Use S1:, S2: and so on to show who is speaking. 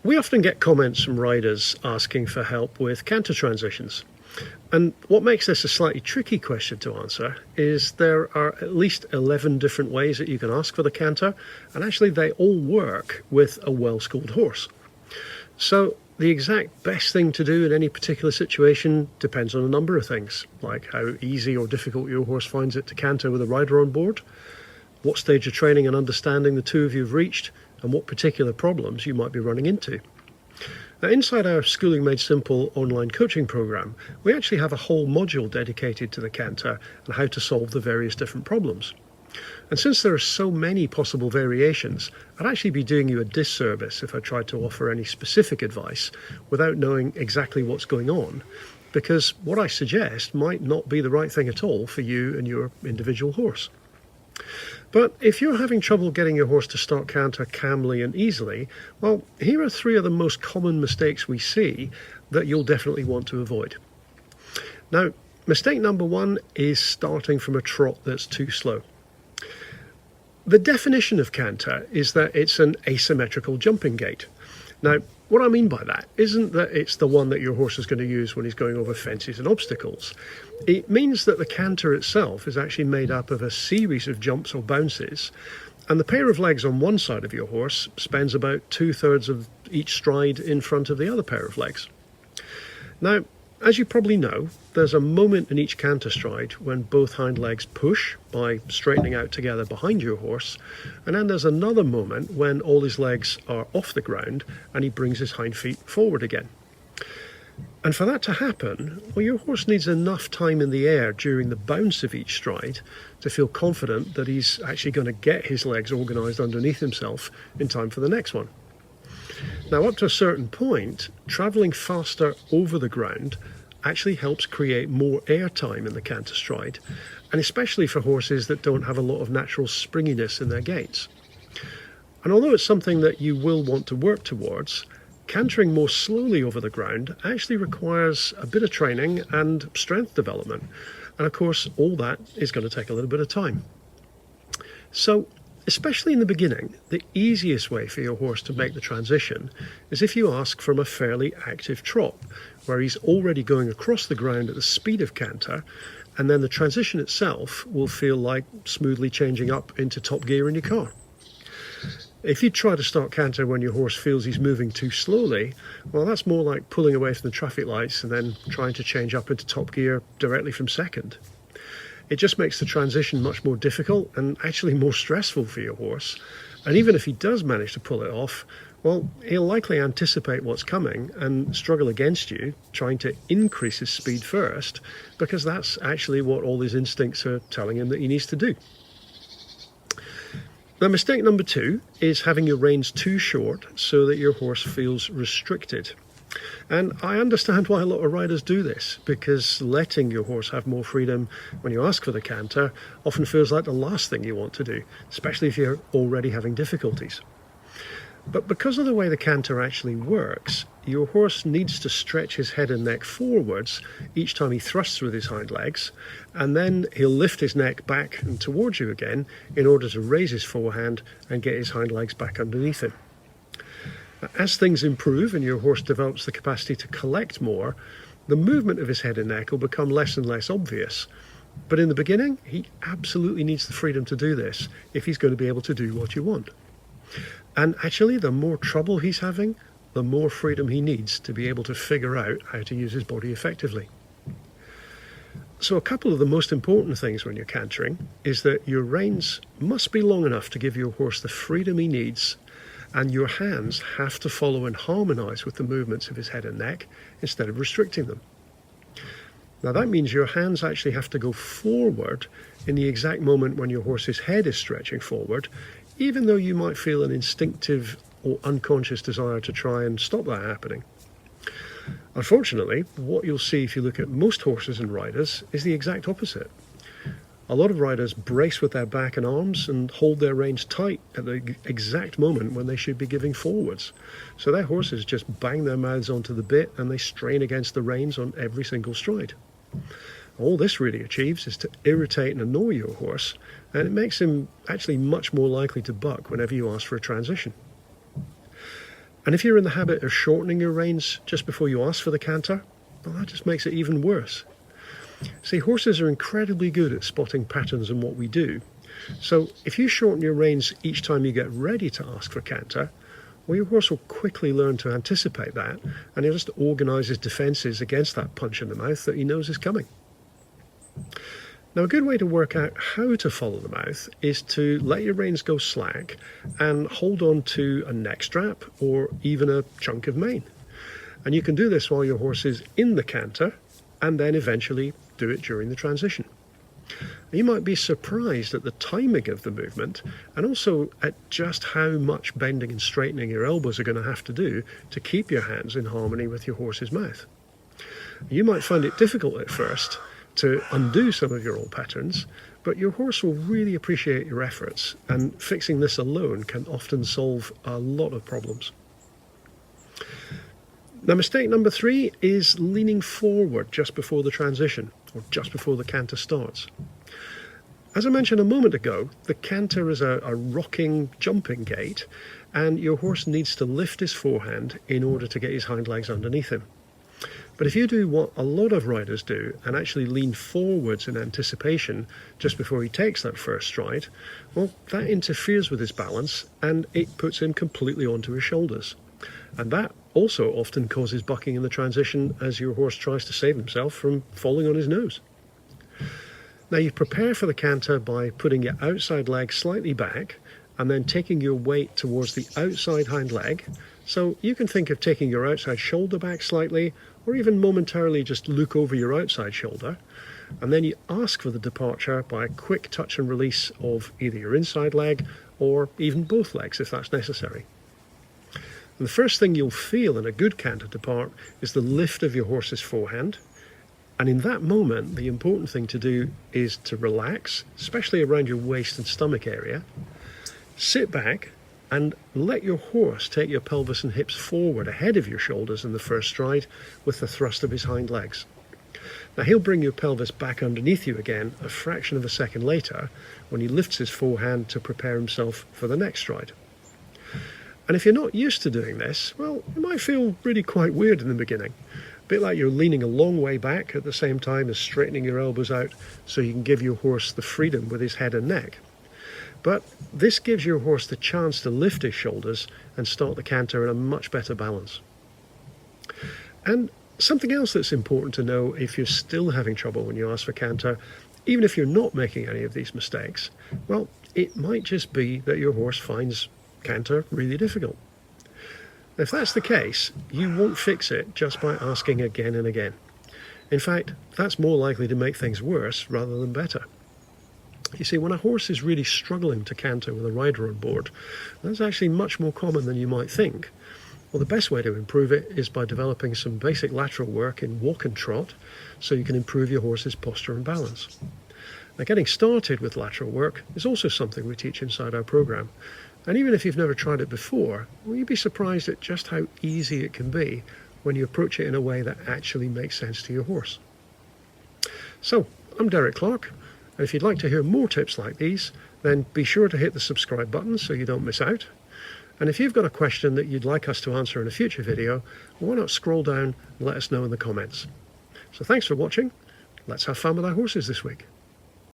S1: We often get comments from riders asking for help with canter transitions. And what makes this a slightly tricky question to answer is there are at least 11 different ways that you can ask for the canter, and actually they all work with a well-schooled horse. So the exact best thing to do in any particular situation depends on a number of things, like how easy or difficult your horse finds it to canter with a rider on board, what stage of training and understanding the two of you have reached, and what particular problems you might be running into. Now, inside our Schooling Made Simple online coaching program, we actually have a whole module dedicated to the canter and how to solve the various different problems. And since there are so many possible variations, I'd actually be doing you a disservice if I tried to offer any specific advice without knowing exactly what's going on, because what I suggest might not be the right thing at all for you and your individual horse. But if you're having trouble getting your horse to start canter calmly and easily, well, here are 3 of the most common mistakes we see that you'll definitely want to avoid. Now, mistake number 1 is starting from a trot that's too slow. The definition of canter is that it's an asymmetrical jumping gait. Now, what I mean by that isn't that it's the one that your horse is going to use when he's going over fences and obstacles. It means that the canter itself is actually made up of a series of jumps or bounces, and the pair of legs on one side of your horse spends about 2/3 of each stride in front of the other pair of legs. Now, as you probably know, there's a moment in each canter stride when both hind legs push by straightening out together behind your horse, and then there's another moment when all his legs are off the ground and he brings his hind feet forward again. And for that to happen, well, your horse needs enough time in the air during the bounce of each stride to feel confident that he's actually going to get his legs organised underneath himself in time for the next one. Now, up to a certain point, travelling faster over the ground actually helps create more air time in the canter stride, and especially for horses that don't have a lot of natural springiness in their gaits. And although it's something that you will want to work towards, cantering more slowly over the ground actually requires a bit of training and strength development. And of course, all that is going to take a little bit of time. So, especially in the beginning, the easiest way for your horse to make the transition is if you ask from a fairly active trot, where he's already going across the ground at the speed of canter, and then the transition itself will feel like smoothly changing up into top gear in your car. If you try to start canter when your horse feels he's moving too slowly, well, that's more like pulling away from the traffic lights and then trying to change up into top gear directly from second. It just makes the transition much more difficult and actually more stressful for your horse. And even if he does manage to pull it off, well, he'll likely anticipate what's coming and struggle against you, trying to increase his speed first, because that's actually what all his instincts are telling him that he needs to do. Now, mistake number 2 is having your reins too short so that your horse feels restricted. And I understand why a lot of riders do this, because letting your horse have more freedom when you ask for the canter often feels like the last thing you want to do, especially if you're already having difficulties. But because of the way the canter actually works, your horse needs to stretch his head and neck forwards each time he thrusts with his hind legs, and then he'll lift his neck back and towards you again in order to raise his forehand and get his hind legs back underneath him. As things improve and your horse develops the capacity to collect more, the movement of his head and neck will become less and less obvious. But in the beginning, he absolutely needs the freedom to do this if he's going to be able to do what you want. And actually, the more trouble he's having, the more freedom he needs to be able to figure out how to use his body effectively. So a couple of the most important things when you're cantering is that your reins must be long enough to give your horse the freedom he needs, and your hands have to follow and harmonise with the movements of his head and neck instead of restricting them. Now that means your hands actually have to go forward in the exact moment when your horse's head is stretching forward, even though you might feel an instinctive or unconscious desire to try and stop that happening. Unfortunately, what you'll see if you look at most horses and riders is the exact opposite. A lot of riders brace with their back and arms and hold their reins tight at the exact moment when they should be giving forwards. So their horses just bang their mouths onto the bit and they strain against the reins on every single stride. All this really achieves is to irritate and annoy your horse, and it makes him actually much more likely to buck whenever you ask for a transition. And if you're in the habit of shortening your reins just before you ask for the canter, well, that just makes it even worse. See, horses are incredibly good at spotting patterns in what we do. So if you shorten your reins each time you get ready to ask for canter, well, your horse will quickly learn to anticipate that, and he'll just organise his defences against that punch in the mouth that he knows is coming. Now, a good way to work out how to follow the mouth is to let your reins go slack and hold on to a neck strap or even a chunk of mane. And you can do this while your horse is in the canter, and then eventually do it during the transition. You might be surprised at the timing of the movement and also at just how much bending and straightening your elbows are going to have to do to keep your hands in harmony with your horse's mouth. You might find it difficult at first to undo some of your old patterns, but your horse will really appreciate your efforts, and fixing this alone can often solve a lot of problems. Now, mistake number 3 is leaning forward just before the transition, or just before the canter starts. As I mentioned a moment ago, the canter is a rocking, jumping gait, and your horse needs to lift his forehand in order to get his hind legs underneath him. But if you do what a lot of riders do and actually lean forwards in anticipation just before he takes that first stride, well, that interferes with his balance and it puts him completely onto his shoulders. And that also often causes bucking in the transition as your horse tries to save himself from falling on his nose. Now, you prepare for the canter by putting your outside leg slightly back and then taking your weight towards the outside hind leg. So you can think of taking your outside shoulder back slightly, or even momentarily just look over your outside shoulder. And then you ask for the departure by a quick touch and release of either your inside leg or even both legs if that's necessary. And the first thing you'll feel in a good canter depart is the lift of your horse's forehand. And in that moment, the important thing to do is to relax, especially around your waist and stomach area. Sit back and let your horse take your pelvis and hips forward ahead of your shoulders in the first stride with the thrust of his hind legs. Now, he'll bring your pelvis back underneath you again a fraction of a second later when he lifts his forehand to prepare himself for the next stride. And if you're not used to doing this, well, it might feel really quite weird in the beginning. A bit like you're leaning a long way back at the same time as straightening your elbows out so you can give your horse the freedom with his head and neck. But this gives your horse the chance to lift his shoulders and start the canter in a much better balance. And something else that's important to know if you're still having trouble when you ask for canter, even if you're not making any of these mistakes, well, it might just be that your horse finds canter really difficult. If that's the case, you won't fix it just by asking again and again. In fact, that's more likely to make things worse rather than better. You see, when a horse is really struggling to canter with a rider on board, that's actually much more common than you might think. Well, the best way to improve it is by developing some basic lateral work in walk and trot so you can improve your horse's posture and balance. Now, getting started with lateral work is also something we teach inside our program. And even if you've never tried it before, well, you'd be surprised at just how easy it can be when you approach it in a way that actually makes sense to your horse. So, I'm Derek Clark, and if you'd like to hear more tips like these, then be sure to hit the subscribe button so you don't miss out. And if you've got a question that you'd like us to answer in a future video, why not scroll down and let us know in the comments. So thanks for watching. Let's have fun with our horses this week.